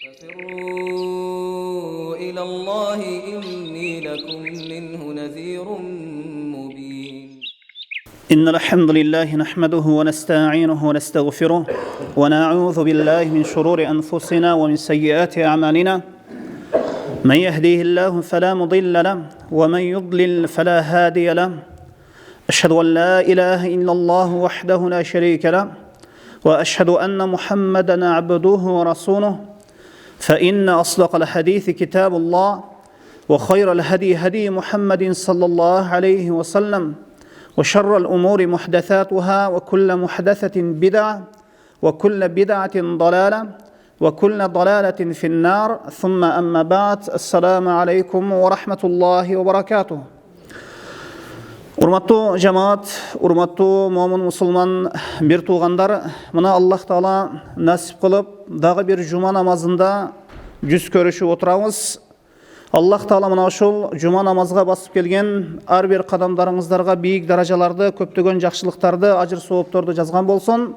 ففروا إلى الله إني لكم منه نذير مبين. إن الحمد لله نحمده ونستعينه ونستغفره ونعوذ بالله من شرور أنفسنا ومن سيئات أعمالنا من يهديه الله فلا مضل له ومن يضلل فلا هادي له أشهد أن لا إله إلا الله وحده لا شريك له وأشهد أن محمدا عبده ورسوله فإن أصدق الحديث كتاب الله وخير الهدي هدي محمد صلى الله عليه وسلم وشر الأمور محدثاتها وكل محدثة بدعة وكل بدعة ضلالة وكل ضلالة في النار ثم أما بعد السلام عليكم ورحمة الله وبركاته. Урматтуу жамаат, урматтуу момун мусулман бир туугандар, мына Аллах Таала насип кылып, дагы бир жума намазында жүз көрүшүп отурабыз. Аллах Таала мына ошол жума намазга басып келген ар бир кадамдарыңыздарга бийик даражаларды, көптөгөн жакшылыктарды, ажыр соопторду жазган болсун.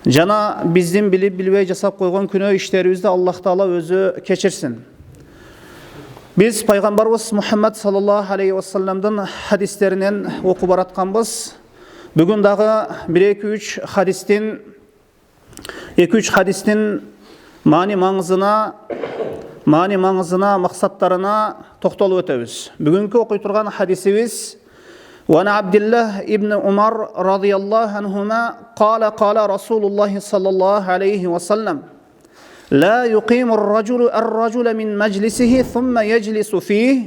Жана биздин билип билбей жасап койгон күнөө иштерибизди Аллах Таала өзү кечирсин. Biz Peygamberimiz Muhammed sallallahu aleyhi ve sellem'den hadislerinden okup baratkanbız. Bugün dağı 2-3 hadistin mani mağızına, maksatlarına toxtalıp ötebiz. Bugünkü okuyturgan hadisimiz وعن عبد الله ابن عمر رضي الله عنهما قال رسول الله صلى الله عليه وسلم لا يقيم الرجل من مجلسه ثم يجلس فيه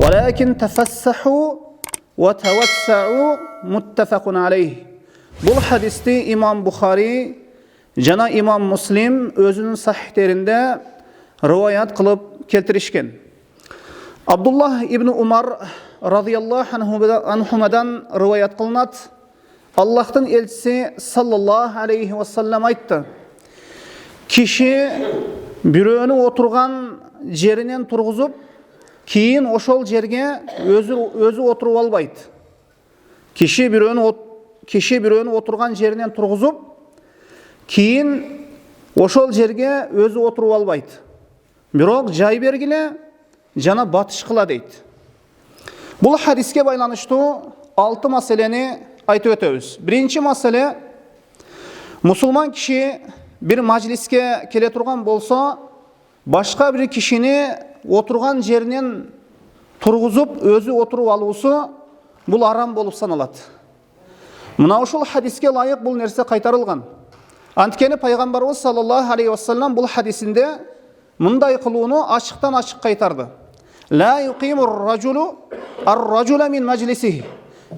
ولكن تفسحوا وتوسعوا متفق عليه. Bu hadiste İmam Bukhari jana İmam Muslim özünün sahihlerinde rivayet kılıp keltirişken. Abdullah ibn Umar radıyallahu anhumadan rivayet kılınat. Allah'tan elçisi sallallahu aleyhi ve sellem aytdı. Kişi biröөнү oturgan жеринен turguzup, keyin oşol жерге özü oturup albaydı. Kişi biröөнү oturgan жеринен turguzup, keyin oşol жерге özü oturup albaydı. Бирок жай бергиле жана батыш кыла дейт. Бул хадиске байланыштуу 6 маселени айтып өтөбүз. Birinci маселе, мусулман киши bir majliske kele turgan bolsa, başka bir kişini oturgan jerinden turguzup, özü oturup aluusu bul aram bolup sanalat. Mına uşul hadiske layık bul nerse kaytarılgan. Antkeni Peygamberimiz sallallahu aleyhi ve sellem bul hadisinde mınday kılıunu açıktan açık kaytardı. La yuqimur racule min majlisihi.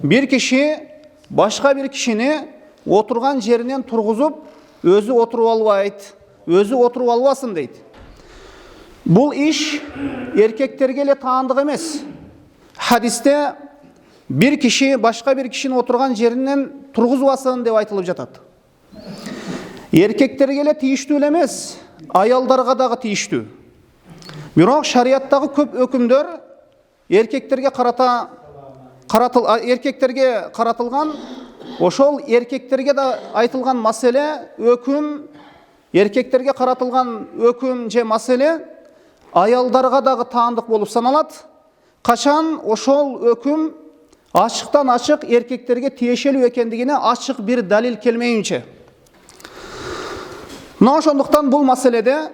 Bir kişi başka bir kişini oturgan jerinden turguzup özü oturup albaydı, özü oturup albasın deydi. Bul iş erkeklerge ele taandık emes. Hadiste bir kişi başka bir kişinin oturgan jerinden turguzbasın dep aytılıp жатат. Erkeklerge ele тийиштүү эмес, ayaldarga dagы тийиштүү. Бирок шариаттагы көп өкүмдөр erkeklerge каратылган. Oşol erkeklerge de aytılgan masele, öküm, erkeklerge karatılgan öküm je masele, ayaldarga dagı taandık bolup sanalat. Kaçan oşol öküm açıktan açık erkeklerge tiyešelүү ekendigine açık bir dalil kelmeyince. Mına ошондуктан bul maselede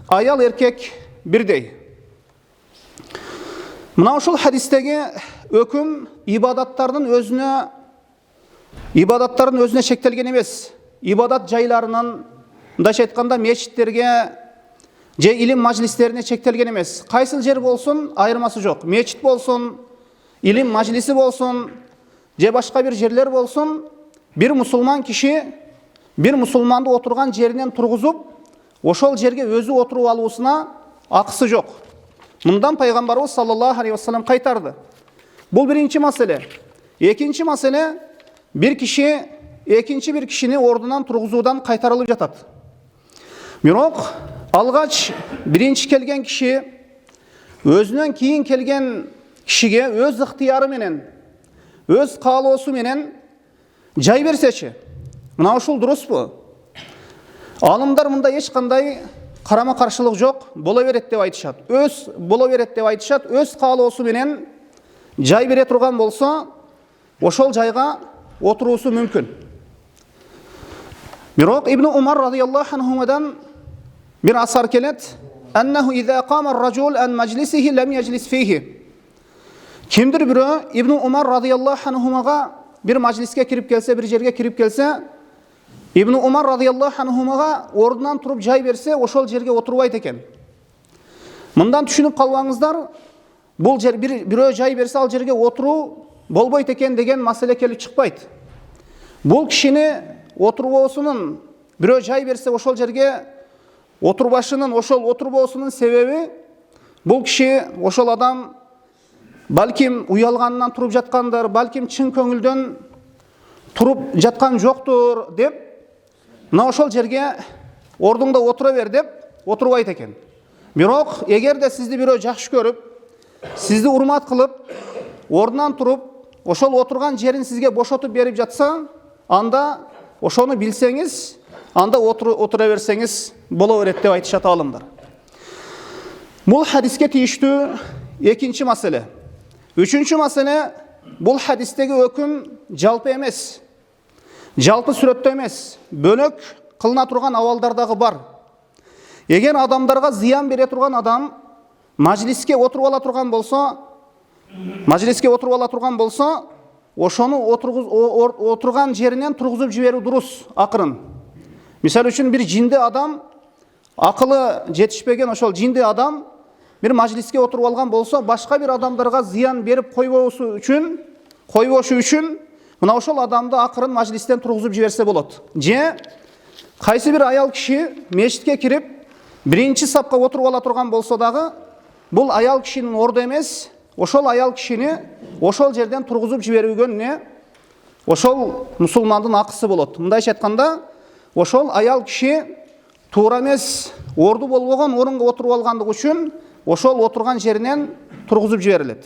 ayal erkek birdey. Mına ошол hadistegi öküm ibadatlarının özüne çektelgen emes. İbadat jaylarının daş aytkanda meçitlerge je ilim majlislerine çektelgen emes. Kaysyl jer bolsun ayırması jok. Meçit bolsun, ilim majlisi bolsun, je başka bir jerler bolsun, bir musulman kişi bir musulmandı oturgan jerinden turguzup, oşol jerge özü oturup aluusuna akısı jok. Bundan Peygamberimiz sallallahu aleyhi ve sellem kaytardı. Bu birinci mesele. İkinci mesele, bir kişi ekinci bir kişini ordudan turguzudan kaytarılıp жатат. Бирок алгач birinci kelgen kişi özünün keyin kelgen kişiге öz ыктыяры менен, öz каалоосу менен жай берсечи. Мына ушул дурус бу. Алымдар мында эч кандай карама каршылык жок, боло берет деп айтышат. Боло берет деп айтышат. Өз каалоосу менен жай бере турган болсо, ошол жайга отуруусу мүмкүн. Бирок Ибн Умар радияллаху анхумадан bir asar kelет. Annahu iza qama ar-rajul an majlisihi lam yajlis fihi. Kimdir biri İbn Umar radıyallahu anhumaga bir majliske kirip gelse, bir jerge kirip gelse, İbn Umar radıyallahu anhumaga ordunan turup jay berse, oşol jerge oturbayt eken. Mından düşünüp kalbaňyzlar, bul jer biri jay berse, al jerge oturu bolboyt eken degen masele kelip çıkpayt. Bul kişini oturbosunun, biri jay berse, oşol jerge oturbaşının, oşol oturbosunun sebebi, bul kişi, oşol adam balkim uyalgandan turup jatkandır, balkim çın köngülden turup jatkan joktur dep, mına oşol jerge ordunda otura ber dep oturbayt eken. Birok eger de sizdi biri jakşı görüp, sizdi urmat kılıp, ordundan turup, oşol oturgan jerin sizge boşotup berip jatsa, anda oşonu bilseniz, anda otura berseniz bolo berет деп айтышат алымдар. Бул хадиске тийиштүү экинчи маселе. Üçüncü mesele, bu hadisteki hüküm jalpı emes. Jalpı süretde emes. Bölök kılına turgan avaldardağı var. Eğer adamlarga ziyan bere turgan adam majliske oturup ala turgan bolsa, oşonu oturgan jerinden turguzup jiberu durus akırın. Misal üçün bir jindi adam, akılı jetişpegen oşol jindi adam bir majliske oturup algan bolsa, başka bir adamlarga ziyan berip koyboşu üçün mına oşol adamды akırın majlisten turguzup jiberse bolot. Je kayсы bir ayal kişi meşitke kirip birinci sapka oturup ala turgan bolsa dagı, bul ayal kişinin ordu emes, oşol ayal kişini oşol jerden turguzup jiberүүgөн ne? Oşol musulmandın akısı bolot. Mındayça aytkanda, oşol ayal kişi tuura emes, ordu bolbogon orunga oturup algandyk üçün oşol oturgan jerinden turguzup jiberilet.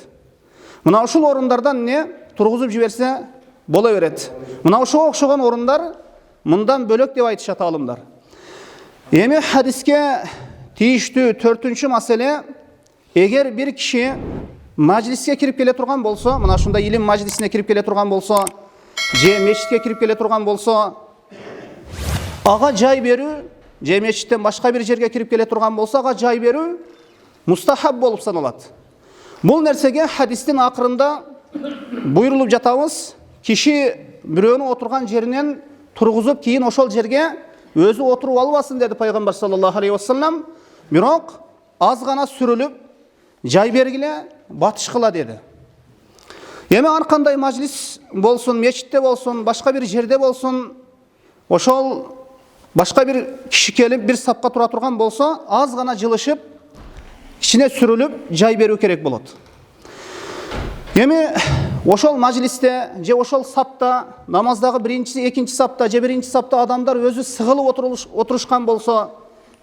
Mına uşul orundardan ne? Turguzup jiberse bola beret. Mına uşo okşogon orundar mından bölök dep aytышат alımlar. Emi hadiske тийиштүү төртүнчү mesele, eger bir kişi majliske kirip kele turgan bolsa, mına şunda ilim majlisine kirip kele turgan bolsa, je meçitke kirip kele turgan bolsa, aga jay berүү, je meçitten başka bir jerge kirip kele turgan bolsa, aga jay berүү mustahab bolup sanalat. Bul nersege hadistin akırında buyurulup jatabız, kişi biröөнү oturgan jerinden turguzup keyin oşol jerge özü oturup albasın dedi Peygamber sallallahu aleyhi ve sellem. Birok az gana sürülüp jay bergile batışkıla dedi. Emi ar kanday majlis bolsun, meçitte bolsun, başka bir jerde bolsun, oşol başka bir kişi kelip bir sapka tura turgan bolsa, az gana jılışıp içine sürülüp jay berүү kerek bolot. Emi oşol majliste, je oşol sapta, namazdagı birinci, ekinci sapta, je birinci sapta adamlar özü sığılıp oturuşkan bolsa,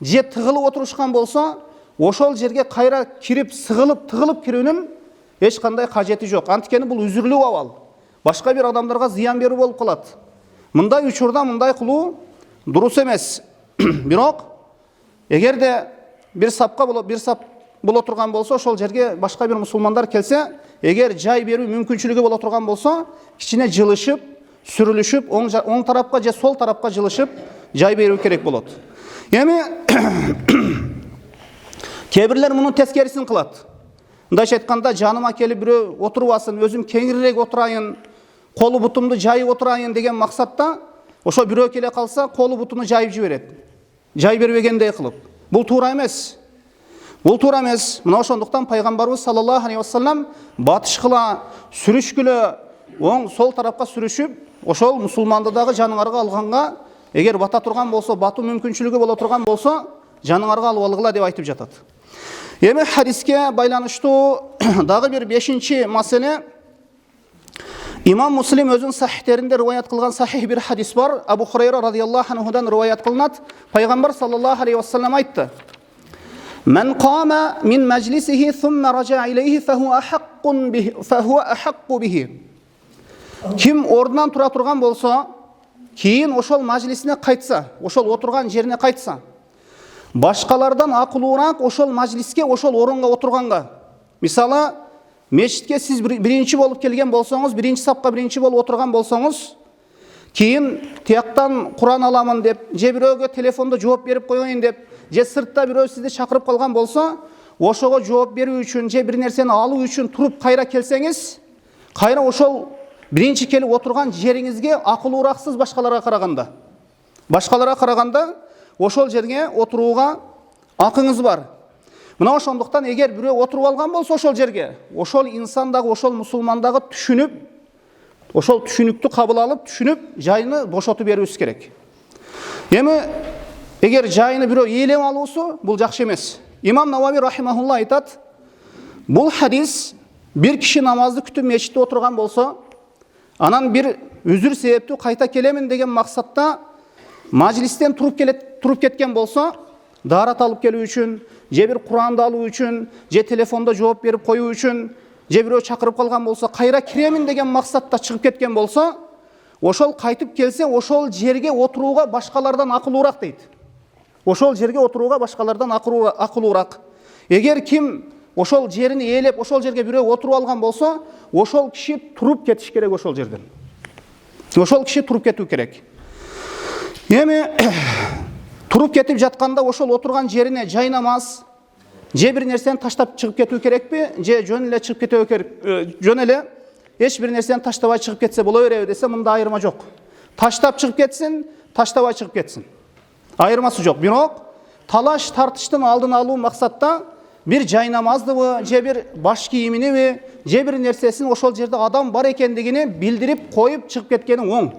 je tığılıp oturuşkan bolsa, oşol jerge kayra kirip sığılıp tığılıp kirүүnүн eç kanday kajeti jok. Antkeni bul üzürlүү abal. Başka bir adamlarga ziyan berүү bolup kalat. Mınday uçurda mınday kılуу durus emes. Birok eger de bir sap bola turgan bolsa, oşol jerge başka bir musulmanlar kelse, eger jay berүү mümkünçülügü bola turgan bolsa, içine jılışıp, sürülüşüp, oң tarapka je sol tarapka jılışıp jay berүү kerek bolot. Emi kebirler bunun teskerisin kılat. Mындайча aytkanda, janıma kelip birөө oturubasın, özüm kеңирирээк oturayın, kolu butumdu jayıp oturayın degen maksatta, oşo birөө kele kalsa, kolu butunu jayıp jiberet. Jay berбегендей kılıp. Bul tuura emes. Bul tuura emes. Mına oşonduktan Peygamberimiz sallallahu aleyhi ve sellem batışkıla, sürüşkülö, oң sol tarapka sürüşüp, oşol musulmandagı janыңarga alganga, eger bata turgan bolsa, batуу mümkünçülügü bola turgan bolsa, janыңarga alıp algıla dep aytıp jatat. Emi hadiske baylanıştуу dagı bir beşinci mesele, İmam Muslim özün sahihlerinde rivayet kılgan sahih bir hadis var. Abu Hureyre radıyallahu anhudan rivayet kılınat. Peygamber sallallahu aleyhi ve sellem ayttı. Men qama min meclisihi thumma raja'a ileyhi fehuve ahakku bihi. Kim ordunan tura turgan bolsa, keyin oşol majlisine kaytsa, oşol oturgan jerine kaytsa, Башкалардан акылуураак ошол мажлиске, ошол орунга отурганга. Мисалы, мешитке сиз биринчи болуп келген болсоңуз, биринчи сапка биринчи болуп отурган болсоңуз, кийин тияктан Куран аламын деп, же бирөөгө телефондо жооп берип коеюн деп, же сыртта бирөө сизди чакырып калган болсо, ошого жооп берүү үчүн, же бир нерсени алуу үчүн туруп кайра келсеңиз, кайра ошол биринчи келип отурган жериңизге акылуураксыз башкаларга караганда. Башкаларга караганда ошол жерге отурууга акыңыз бар. Мына ошондуктан эгер бирөө отуруп алган болсо ошол жерге, ошол инсан дагы, ошол мусулман дагы түшүнүп, ошол түшүнүктү кабыл алып, түшүнүп, жайыны бошотуп берүүбүз керек. Эми эгер жайыны бирөө ээлеп алуусу бул жакшы эмес. Имам Навави рахимахулла айтат, бул хадис бир киши намазды күтүп мечитте отурган болсо, анан бир үзүр себептүү кайта келемин деген максатта мажлистен туруп кеткен болсо, даарат алып келүү үчүн, же бир Куранды алуу үчүн, же телефондо жооп берип коюу үчүн, же бирөө чакырып калган болсо, кайра киремин деген максатта чыгып кеткен болсо, ошол кайтып келсе, ошол жерге отурууга башкалардан акылуураак дейт. Ошол жерге отурууга башкалардан акылуураак. Эгер ким ошол жерини ээлеп, ошол жерге бирөө отуруп алган болсо, ошол киши туруп кетиш керек ошол жерден. Ошол киши туруп кетүү керек. Эми туруп кетип жатканда ошол отурган жерине жай намаз, же бир нерсени таштап чыгып кетүү керекпи, же жөн эле чыгып кетүү керек, жөн эле эч бир нерсени таштабай чыгып кетсе боло береби десе, мында айырма жок. Таштап чыгып кетсин, таштабай чыгып кетсин. Айырмасы жок. Бирок талаш тартыштын алдын алуу максатта бир жай намаздыбы, же бир баш кийиминиби, же бир нерсесин ошол жерде адам бар экендигини билдирип коюп чыгып кеткени оң.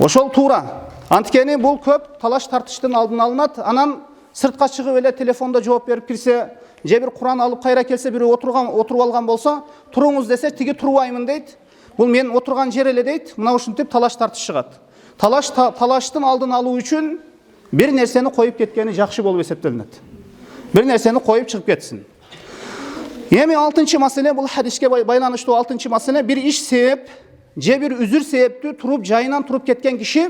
Ошол туура. Анткени бул көп талаш тартыштын алдын алынат. Анан сыртка чыгып эле телефондо жооп берип кирсе, же бир Куран алып кайра келсе, бирөө отуруп алган болсо, туруңуз десе, тиги турбаймын дейт. Бул мен отурган жер эле дейт. Мына ушинтип талаш тартыш чыгат. Талаштын алдын алуу үчүн бир нерсени коюп кеткени жакшы болуп эсептелинет. Бир нерсени коюп чыгып кетсин. Эми 6-чы маселе, бул хадиске байланыштуу 6-чы маселе, бир иш себеп, же бир үзүр себептүү туруп жайынан туруп кеткен киши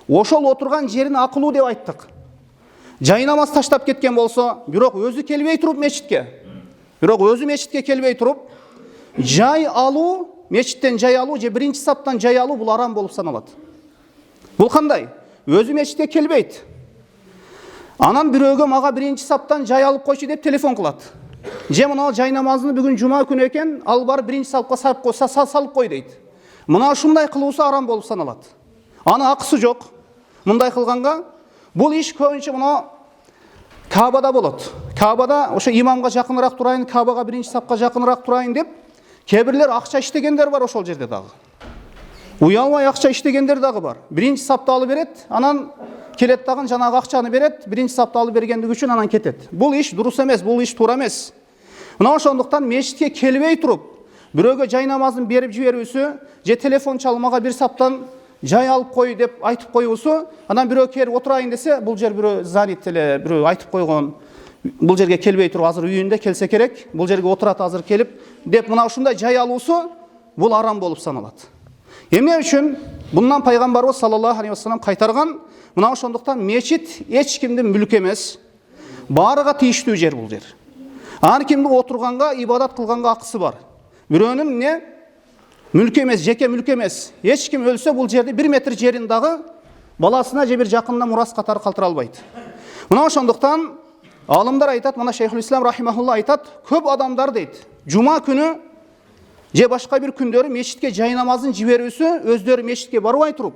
ошол отурган жерин акылуу деп айттык. Жай намаз таштап кеткен болсо, бирок өзү келбей туруп мечитке, келбей туруп жай алуу, мечиттен жай алуу, же биринчи саптан жай алуу, бул арам болуп саналат. Бул кандай? Өзү мечитке келбейт. Анан бирөөгө мага биринчи саптан жай алып койчу деп телефон кылат. Же мына жай намазыны бүгүн жума күнү экен, ал барып биринчи сапка салып кой дейт. Мына ушундай кылуусу арам болуп саналат. Аны акысы жок. Мындай кылганга бул иш көбүнчө мына Кабада болот. Кабада ошо имамга жакыныраак турайын, Кабага биринчи сапка жакыныраак турайын деп, кээ бирлер акча иштегендер бар ошол жерде дагы. Уялбай акча иштегендер дагы бар. Биринчи сапты алып берет, анан келет дагы жанагы акчаны берет, биринчи сапты алып бергендиги үчүн анан кетет. Бул иш дурус эмес, бул иш туура эмес. Мына ошондуктан мечитке келбей туруп, бирөөгө жай намазын берип жиберүүсү, же телефон чалмага бир саптан жай алып кой деп айтып коюусу, анан бирөө келип отурайын десе, бул жер бирөө занят эле, бирөө айтып койгон, бул жерге келбей туруп азыр үйүндө келсе керек, бул жерге отурат азыр келип деп, мына ушундай жай алуусу бул арам болуп саналат. Эмне үчүн? Bundan Peygamberimiz sallallahu aleyhi ve sellem kaytargan. Mına ошондуктан мечит эч кимдин мүлкү эмес. Барыга тийиштүү жер бул жер. Ар кимди отурганга, ибадат кылганга акысы бар. Бирөөнүн эмне? Мүлкү эмес, жеке мүлкү эмес. Эч ким өлсө бул жерде 1 метр жерин дагы баласына же бир жакынына мурас катары калтыра албайт. Мына ошондуктан алымдар айтат, мына Шейхул Ислам рахимахулла айтат, көп адамдар дейт, жума күнү же башка бир күндөрү мечитке жай намазын жиберүүсү, өздөрү мечитке барбай туруп,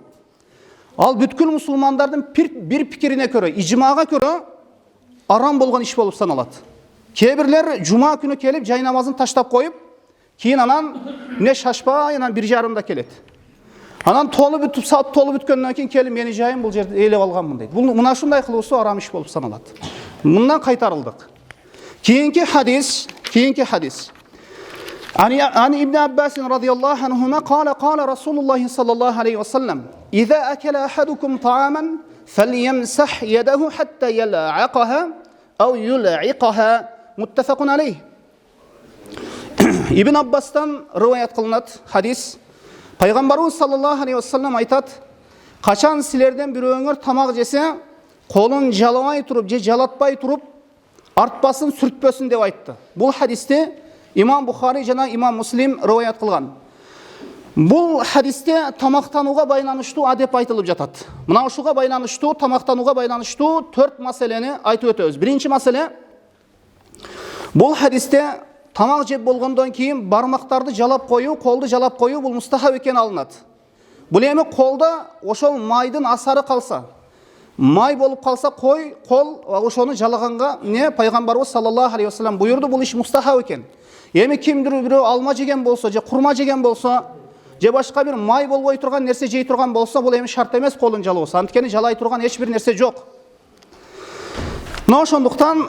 ал бүткүл мусулмандардын бир пикирине көрө, ижмага көрө арам болгон иш болуп саналат. Кээ бирлер жума күнү келип жай намазын таштап коюп, кийин анан не шашпай анан 1:30 келет. Анан толу бүтүп, саат толу бүткөндөн кийин келип мени жайым бул жерде ээлеп алганмын дейт. Бул мына ушундай кылуусу арам иш болуп саналат. Мындан кайтарылдык. Кийинки хадис. عن ابن عباس رضي الله عنهما قال رسول الله صلى الله عليه وسلم إذا أكل أحدكم طعاما فليمسح يده حتى يلعقها أو يلعقها متفق عليه. İbn Abbas'tan rivayet kılınat hadis. Peygamberimiz sallallahu aleyhi ve sellem aytat, kaçan silerden bir öңөр tamak jese, қолын жаламай тұрып, же жалатпай тұрып, артпасын, сүртпесін деп айтты. Бұл хадисте имам Бухари жана имам Муслим риwayat қылған. Бұл хадисте тамақтануға байланыштуу адеп айтылып жатат. Мына ушуга байланыштуу, тамақтануға байланыштуу 4 маселени айтып өтөбүз. Биринчи маселе, бұл хадисте тамақ жеп болғандан кейін бармақтарды жалап қою, қолды жалап қою бұл мустахаб екен алынады. Бұл эми қолда ошол майдың асары қалса, май болып қалса, қол ошоны жалағанға не пайғамбарыбыз саллаллаху алейхи вассалам буйырды, бұл иш мустахаб екен. Эми кимдир бирөө алма жеген болса, же құрма жеген болса, же башка бир май болбой турган нерсе жей турган болса, бұл эми шарт эмес қолын жалоосу. Анткени жалай турган эч бир нерсе жок. Мына ошондуктан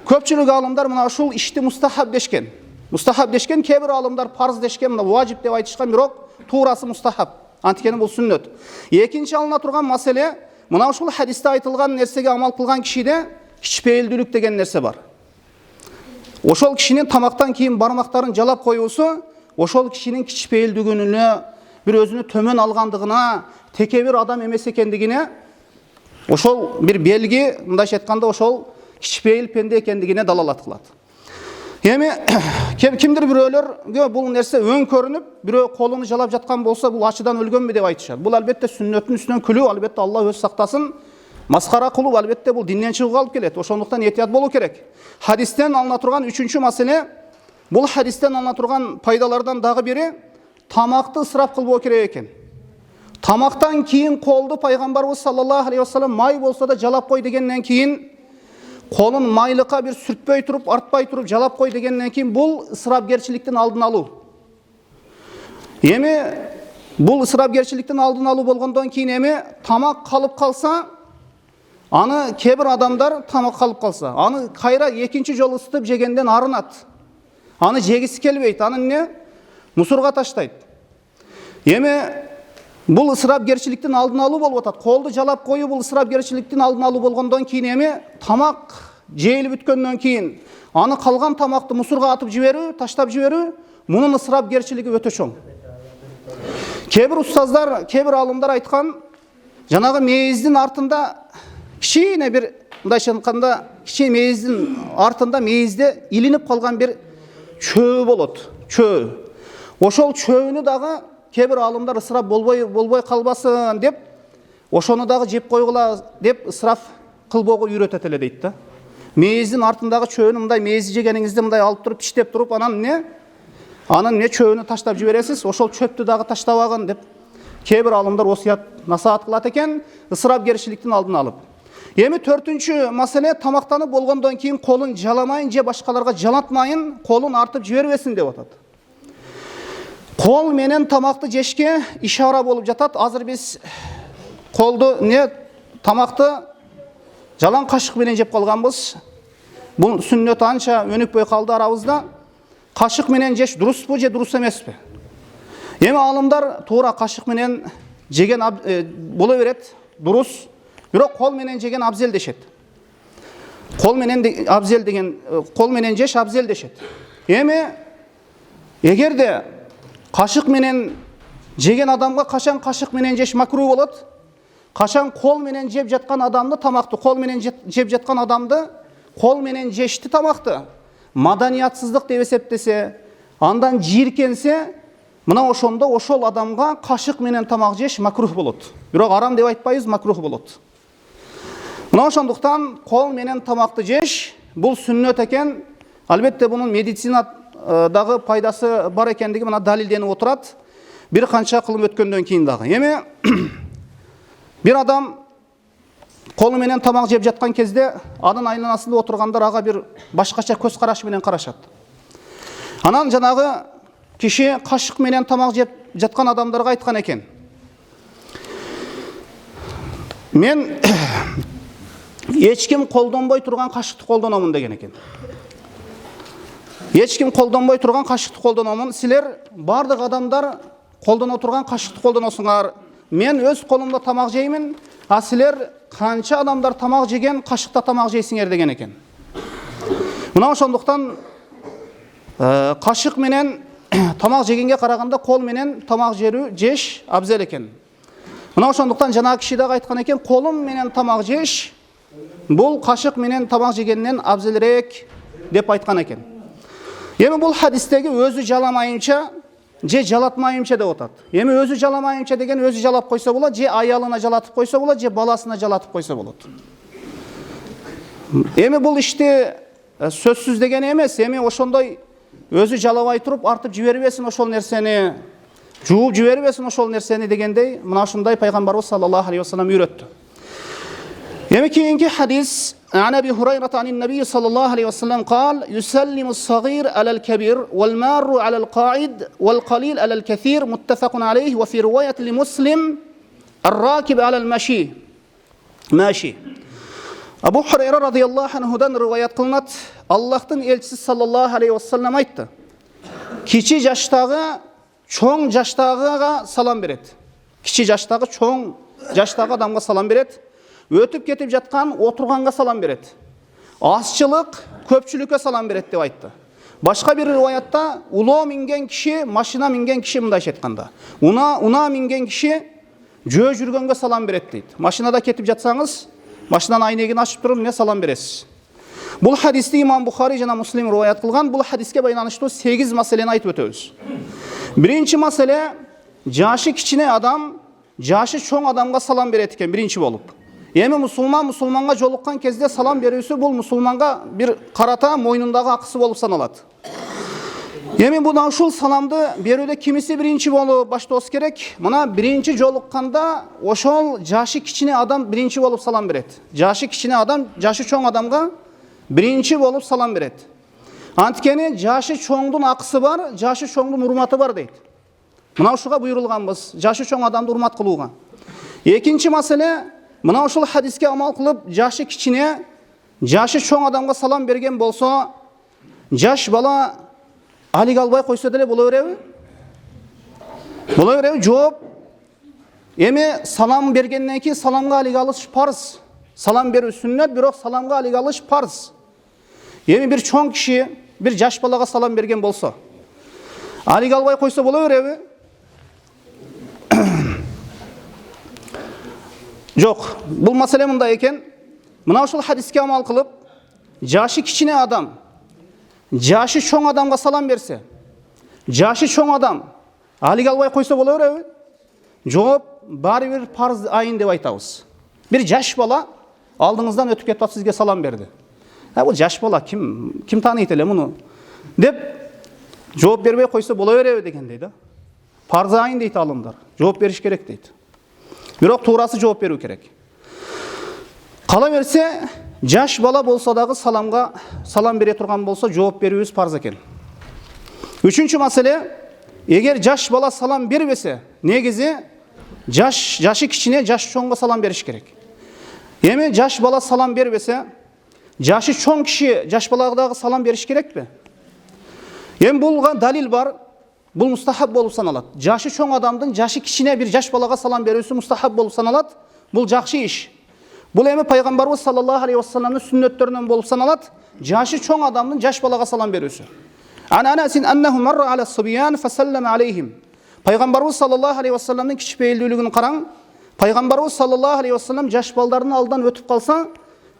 көпчүлүк алымдар мына ушул ишти мустахаб дешкен. Мустахаб дешкен, кээ бир алымдар парыз дешкен, мына важип деп айтышкан, бирок туурасы мустахаб. Анткени бул сүннөт. Экинчи алына турган маселе, мына ушул хадисте айтылган нерсеге амал кылган кишиде кичпейилдүүлүк деген нерсе бар. Ошол кишинин тамактан кийин бармактарын жалап коюусу ошол кишинин кичпейилдүүлүгүнө, бир өзүнү төмөн алгандыгына, текебир адам эмес экендигине, ошол бир белги, мындайча айтканда ошол кичпейил пенде экендигине далалат кылат. Эми кимдир бирөөлөргө бул нерсе өң көрүнүп, бирөө колуну жалап жаткан болсо, бул ачыдан өлгөнбү деп айтышат. Бул албетте сүннөттүн үстүнөн күлүү, албетте Алла өз сактасын, маскара кылуу албетте бул динден чыгууга алып келет. Ошондуктан этият болуу керек. Хадистен алына турган үчүнчү маселе, бул хадистен алына турган пайдалардан дагы бири тамакты ысырап кылбоо керек экен. Тамактан кийин колду пайгамбарыбыз саллаллаху алейхи вассалам май болсо да жалап кой дегенден кийин, қолын майлыққа бір сүртпей тұрып, артпай тұрып, жалап қой дегеннен кейін бұл ысырапкершіліктің алдын алу. Эми бұл ысырапкершіліктің алдын алу болғандан кейін эми тамақ қалып қалса, аны кейбір адамдар тамақ қалып қалса, аны қайра екінші жол ысытып жегенден арынат. Аны жегісі келбейді, аны не? Мусорға таштайды. Эми бұл ысырапкершіліктің алдын алу болып атат. Қолды жалап қою бұл ысырапкершіліктің алдын алу болғандан кейін эми тамақ жейіліп бүткөндөн кейін аны қалған тамақты мусорға атып жіберүү, таштап жіберүү, мұнын ысырапкершілігі өтө чоң. Кейбір ұстаздар, кейбір алымдар айтқан, жанағы мейіздің артында кішкене бір, мындайша айтканда, кішкене мейіздің артында мейізде илинип қалған бір чөө болады, чөө. Ошол чөөнү дагы кейбір алымдар ысырап болбой қалбасын деп, ошону дагы жеп койгула деп ысырап кылбоого үйрөтөт эле дейт да. Мейиздин артындағы чөөнү мындай мейиз жегениңизди мындай алып туруп, тиштеп туруп, анын не чөөнү таштап жибересиз, ошол чөптү дагы таштабагын деп кейбір алымдар осуят насаат кылат экен, ысырапкерчиликтин алдын алып. Эми төртүнчү маселе, тамактанып болгондон кийин колун жаламайын же башкаларга жалатмайын, колун артып жибербесин деп атат. Кол менен тамакты жешке ишара болуп жатат. Азыр биз колду тамакты жалаң кашык менен жеп калганбыз. Бул сүннөт анча өнүкпөй калды арабызда. Кашык менен жеш дурусбу же дурус эмеспи? Эми алымдар туура кашык менен жеген боло берет, дурус. Бирок кол менен жеген абзел дешет. Кол менен абзел деген, кол менен жеш абзел дешет. Эми эгерде кашык менен жеген адамга качан кашык менен жеш макруh болот, качан кол менен жеп жаткан адамды, тамакты кол менен жеп жаткан адамды, кол менен жешти тамакты маданиятсыздык деп эсептесе, андан жийиркенсе, мына ошондо ошол адамга кашык менен тамак жеш макруh болот. Бирок арам деп айтпайбыз, макруh болот. Мына ошондуктан кол менен тамакты жеш бул сүннөт экен. Албетте бунун медицинадагы пайдасы бар экендиги мына далилденип отурат. Бир канча кылым өткөндөн кийин дагы. Эми бир адам колу менен тамак жеп жаткан кезде анын айланасында отургандар ага бир башкача көз караш менен карашат. Анан жанагы киши кашык менен тамак жеп жаткан адамдарга айткан экен: мен эч ким колдонбой турган кашыкты колдономун деген экен. Эч ким колдонбой турган кашыкты колдономун. Силер бардык адамдар колдоно турган кашыкты колдоносуңар. Мен өз колумда тамак жеймин, а силер канча адамдар тамак жеген кашыкта тамак жейсиңер деген экен. Мына ошондуктан кашык менен тамак жегенге караганда кол менен тамак жеш абзел экен. Мына ошондуктан жанагы киши дагы айткан экен: колум менен тамак жеш Бұл қашық менен тамақ жегеннен абзелірек деп айтқан екен. Емі бұл хадистегі өзі жаламайынша, же жалатмайынша деп отады. Емі өзі жаламайынша деген өзі жалап қойса болады, же аялына жалатып қойса болады, же баласына жалатып қойса болады. Емі бұл іште сөзсіз деген емес, емі ошондой өзі жалабай тұрып, артып жібербесін ошол нәрсені, жууп жибербесин ошол нерсени дегендей мына ушундай пайгамбарыбыз саллаллаху алейхи вассалам үйрөттү. Эми кийинки хадис عن أبي هريرة عن النبي صلى الله عليه وسلم قال يسلم الصغير على الكبير والمار على القاعد والقليل على الكثير متفق عليه وفي رواية لمسلم الراكب على المشي ماشي. Abu Hurayra radıyallahu anhudan rivayet kılınat. Allah'tan elçisi sallallahu aleyhi ve sellem aytты. Kiçi жаштагы чоң жаштагыга салам берет. Кичи жаштагы чоң жаштагы адамга салам берет. Өтүп кетип жаткан отурганга салам берет. Азчылык көпчүлүккө салам берет деп айтты. Башка бир риваятта улоо минген киши, машина минген киши мындайча айтканда. Уна минген киши жөө жүргөнгө салам берет дейт. Машинада кетип жатсаңыз, машинанын айнегин ачып туруп эмне салам бересиз. Бул хадисти имам Бухари жана Муслим риваят кылган. Бул хадиске байланыштуу 8 маселени айтып өтөбүз. Биринчи маселе, жашы кичине адам жашы чоң адамга салам берет экен биринчи болуп. Эми мусулманга жолуккан кезде салам берүүсү бул мусулманга бир карата мойнундагы акысы болуп саналат. Эми мына ушул саламды берүүдө кимиси биринчи болуп баштоосу керек. Мына биринчи жолукканда ошол жашы кичине адам биринчи болуп салам берет. Жашы кичине адам жашы чоң адамга биринчи болуп салам берет. Анткени жашы чоңдун акысы бар, жашы чоңдун урматы бар дейт. Мына ушуга буйрулганбыз, жашы чоң адамды урмат кылууга. Экинчи маселе, мына ушул хадиске амал кылып, жашы кичине, жашы чоң адамга салам берген болсо, жаш бала алик албай койсо деле боло береби? Боло береби? Жооп. Эми салам бергенден кийин саламга алик алыш парыз. Салам берүү сүннөт, бирок саламга алик алыш парыз. Эми бир чоң киши бир жаш балага салам берген болсо, алик албай койсо боло береби? Жок, бул маселе мындай экен. Мына ушул хадиске амал кылып, жашы кичине адам жашы чоң адамга салам берсе, жашы чоң адам алик албай койсо боло береби? Жооп, баары бир парыз айын деп айтабыз. Бир жаш бала алдыңыздан өтүп кетип сизге салам берди. Бул жаш бала ким тааныйт эле муну деп жооп бербей койсо боло береби дегендей да. Парыз айын дейт алымдар. Жооп бериш керек дейт. Бирок туурасы жооп берүү керек. Кала берсе, жаш бала болсо дагы саламга салам бере турган болсо жооп берүүбүз парыз экен. Үчүнчү маселе, эгер жаш бала салам бербесе, негизи жашы кичине, жаш чоңго салам бериш керек. Эми жаш бала салам бербесе, жашы чоң киши жаш балага дагы салам бериш керекпи? Эми булга далил бар. Бул мустахаб болуп саналат. Жашы чоң адамдын жашы кичине бир жаш балага салам берүүсү мустахаб болуп саналат. Бул жакшы иш. Бул эми пайгамбарыбыз саллаллаху алейхи вассаламдын сүннөттөрүнөн болуп саналат. Жашы чоң адамдын жаш балага салам берүүсү. Анасин аннаху марра аля субиян фасаллама алейхим. Пайгамбарыбыз саллаллаху алейхи вассаламдын кичпейилдүүлүгүн караң. Пайгамбарыбыз саллаллаху алейхи вассалам жаш балдардын алдынан өтүп калса,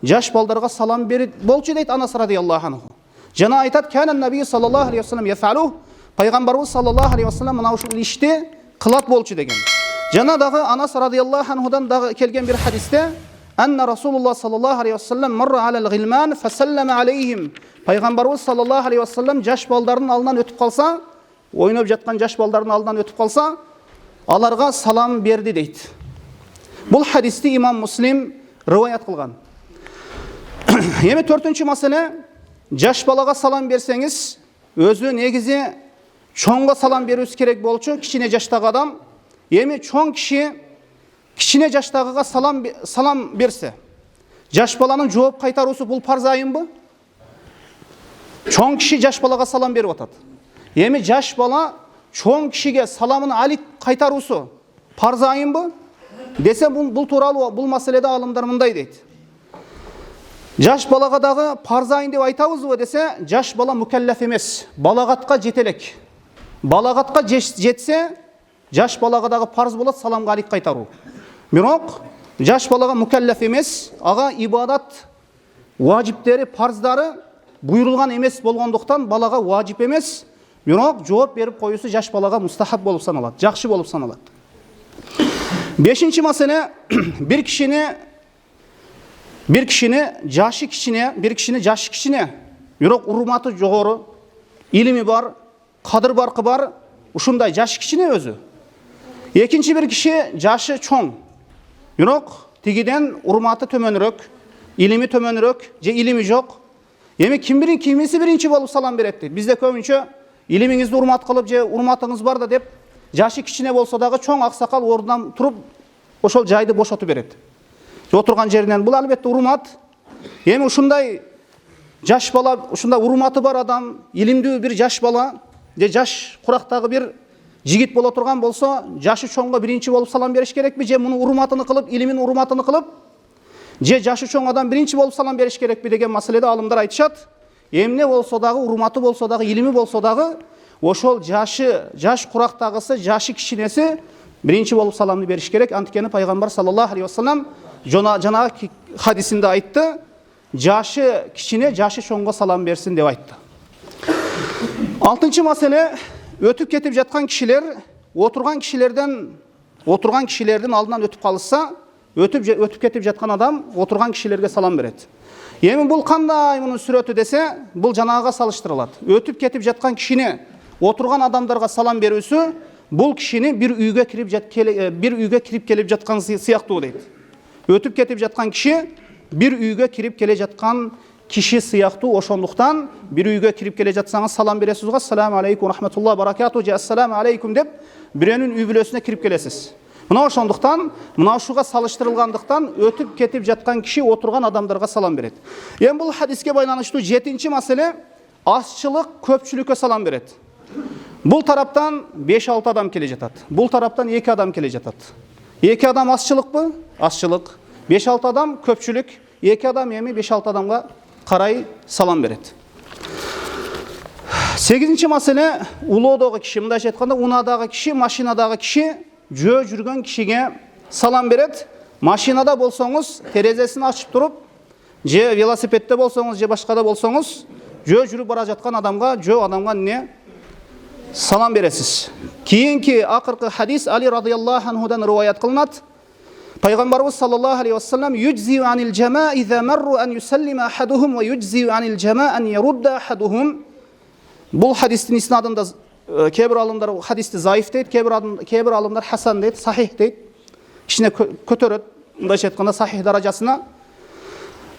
жаш балдарга салам берет болчу дейт Анас радыйаллаху анху. Жана айтат, "Кана наби саллаллаху алейхи вассалам яфалу." Пайгамбарыбыз саллаллаху алейхи вассалам мына ушул ишти кылат болчу деген. Жана дагы Анас радыйаллаху анхудан дагы келген бир хадисте, "Анна Расулуллах саллаллаху алейхи вассалам марра алал гилман фасаллама алейхим." Пайгамбарыбыз саллаллаху алейхи вассалам жаш балдардын алдынан өтүп калса, ойноп жаткан жаш балдардын алдынан өтүп калса, аларга салам берди дейт. Бул хадисти имам Муслим риваят кылган. Эми төртүнчү маселе, жаш балага салам берсеңиз, өзү негизи чоңго салам берүүсү керек болчу, кичине жаштагы адам. Эми чоң киши кичине жаштагыга салам берсе, жаш баланын жооп кайтаруусу бул парыз айынбы? Чоң киши жаш балага салам берип атат. Эми жаш бала чоң кишиге саламын алик кайтаруусу парыз айынбы? Десе бул тууралуу бул маселеде алымдар мындай дейт. Жаш балага дагы парыз айын деп айтабызбы десе, жаш бала мукаллаф эмес, балагатка жете элек. Балагатка жетсе, жаш балага дагы парыз болот саламга алик кайтаруу. Бирок жаш балаға mükellef емес, аға ибадат ваҗиптері, парыздары бұйырылған емес болғандықтан балаға ваҗип емес, бирок жооп беріп қоюсы жаш балаға мустахаб болып саналады, жақшы болып саналады. Бешинчи маселе, bir kişini жашы кишине, бирок урматы жогору, илими бар, кадыр баркы бар, ушундай жаш кишине өзү. Экинчи bir kişi жашы чоң, бирок тигиден урматы төмөнүрөөк, илими төмөнүрөөк, же илими жок. Эми кимиси биринчи болуп салам берет дейт. Бизде көбүнчө илимиңизди урмат кылып же урматыңыз бар да деп, жашы кичине болсо дагы чоң аксакал ордунан туруп, ошол жайды бошотуп берет. Отурган жеринен бул албетте урмат. Эми ушундай жаш бала, ушундай урматы бар адам, илимдүү бир жаш бала, же жаш курактагы бир жигит боло турган болсо, жашы чоңго биринчи болуп салам бериш керекпи, же мунун урматыны кылып, илимин урматыны кылып, же жашы чоң адам биринчи болуп салам бериш керекпи деген маселеде алымдар айтышат. Эмне болсо дагы, урматы болсо дагы, илими болсо дагы, ошол жаш курактагысы, жашы кичинеси биринчи болуп саламды бериш керек. Анткени пайгамбар саллаллаху алейхи вассалам жанагы хадисинде айтты, жашы кичине жашы чоңго салам берсин деп айтты. Алтынчы маселе, өтүп кетип жаткан кишилер отурган кишилердин алдынан өтүп калышса, өтүп кетип жаткан адам отурган кишилерге салам берет. Эми бул кандай мунун сүрөтү десе, бул жанагыга салыштырылат. Өтүп кетип жаткан кишини отурган адамдарга салам берүүсү бул кишини бир үйгө кирип келип жаткан сыяктуу дейт. Өтүп кетип жаткан киши бир үйгө кирип келе жаткан киши сыяктуу, ошондуктан бир үйгө кирип келе жатсаңыз салам бересиз го, ассаламу алейкум рахматуллахи баракату, же ассаламу алейкум деп бирөөнүн үй бүлөсүнө кирип келесиз. Мына ошондуктан, мына ушуга салыштырылгандыктан өтүп кетип жаткан киши отурган адамдарга салам берет. Эми бул хадиске байланыштуу 7-нчи маселе, азчылык көпчүлүккө салам берет. Бул тараптан 5-6 адам келе жатат. Бул тараптан 2 адам келе жатат. 2 адам азчылыкпы? Азчылык. 5-6 адам көпчүлүк. 2 адам эми 5-6 адамга карай салам берет. 8-нчи маселе, улоодогу киши, мындайча айтканда, унадагы киши, машинадагы киши жөө жүргөн кишиге салам берет. Машинада болсоңуз, терезесин ачып туруп, же велосипедде болсоңуз, же башкада болсоңуз, жөө жүрүп бара жаткан адамга, жөө адамга не салам бересиз. Кийинки акыркы хадис Али радыйаллаху анхудан риваят кылынат. Пайгамбарыбыз саллаллаху алейхи вассалам юджзиу анил жама иза марру ан юсаллима ахадухум ва юджзиу анил жама ан ярудда ахадухум. Бул хадистин иснадында кейбир алымдар хадисти заиф дейт, кейбир алымдар хасан дейт, сахих дейт. Кичине көтөрөт, мындайча айтканда сахих даражасына.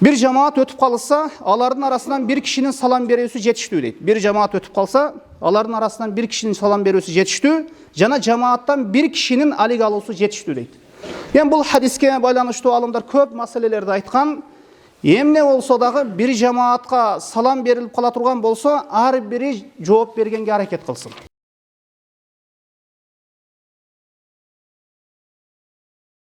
Bir жамаат өтүп калса, алардын арасынан bir кишинин салам берүүсү жетиштүү дейт. Bir жамаат өтүп калса, алардын арасынан bir кишинин салам берүүсү жетиштүү, жана жамааттан bir кишинин алиг алуусу жетиштүү дейт. Эми бул хадиске байланыштуу алымдар көп маселелерди айткан. Эмне болсо дагы bir жамаатка салам берилип кала турган болсо, ар бири жооп бергенге аракет кылсын.